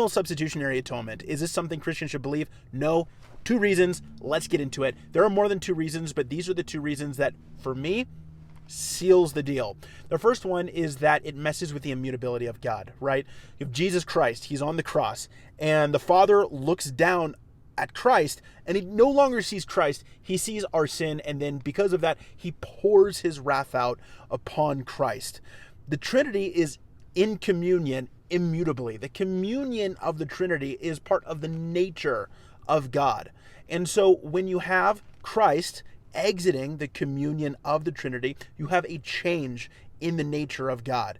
penal substitutionary atonement. Is this something Christians should believe? No. 2 reasons. Let's get into it. There are more than 2 reasons, but these are the 2 reasons that, for me, seals the deal. The first one is that it messes with the immutability of God, right? You have Jesus Christ. He's on the cross, and the Father looks down at Christ, and he no longer sees Christ. He sees our sin, and then because of that, he pours his wrath out upon Christ. The Trinity is in communion immutably. The communion of the Trinity is part of the nature of God. And so when you have Christ exiting the communion of the Trinity, you have a change in the nature of God.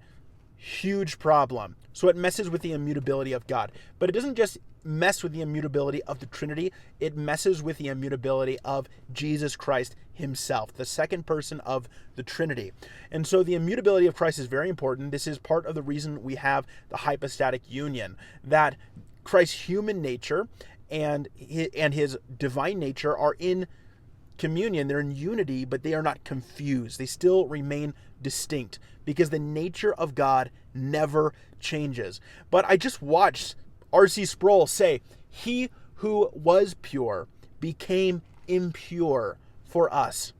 Huge problem. So it messes with the immutability of God. But it doesn't just mess with the immutability of the Trinity, it messes with the immutability of Jesus Christ himself, the second person of the Trinity. And so the immutability of Christ is very important. This is part of the reason we have the hypostatic union, that Christ's human nature and his divine nature are in communion. They're in unity, but they are not confused. They still remain distinct because the nature of God never changes. But I just watched R.C. Sproul say, "He who was pure became impure for us."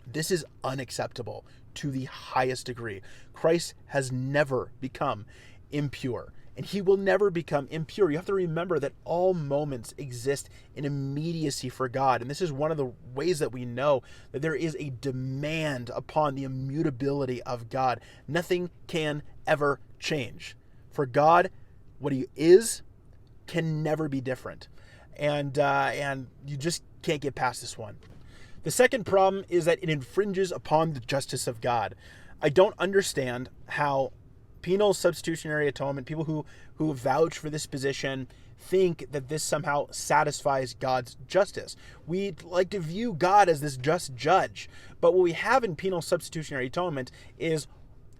This is unacceptable to the highest degree. Christ has never become impure, and he will never become impure. You have to remember that all moments exist in immediacy for God, and this is one of the ways that we know that there is a demand upon the immutability of God. Nothing can ever change. For God, what he is can never be different. And you just can't get past this one. The second problem is that it infringes upon the justice of God. I don't understand how penal substitutionary atonement, people who vouch for this position, think that this somehow satisfies God's justice. We like to view God as this just judge. But what we have in penal substitutionary atonement is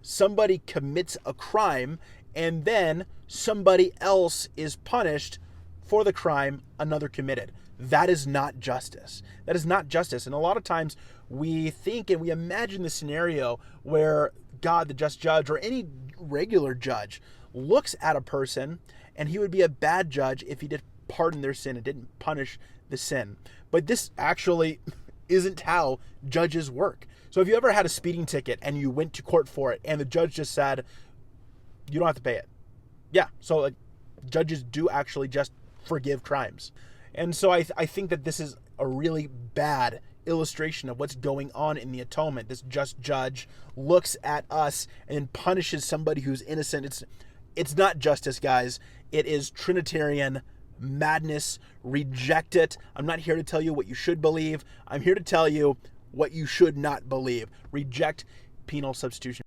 somebody commits a crime and then somebody else is punished for the crime another committed. That is not justice. That is not justice. And a lot of times we think and we imagine the scenario where God, the just judge, or any regular judge, looks at a person and he would be a bad judge if he did pardon their sin and didn't punish the sin. But this actually isn't how judges work. So have you ever had a speeding ticket and you went to court for it and the judge just said, you don't have to pay it? Yeah, so judges do actually just forgive crimes. And so I think that this is a really bad illustration of what's going on in the atonement. This just judge looks at us and punishes somebody who's innocent. It's not justice, guys. It is Trinitarian madness. Reject it. I'm not here to tell you what you should believe. I'm here to tell you what you should not believe. Reject penal substitution.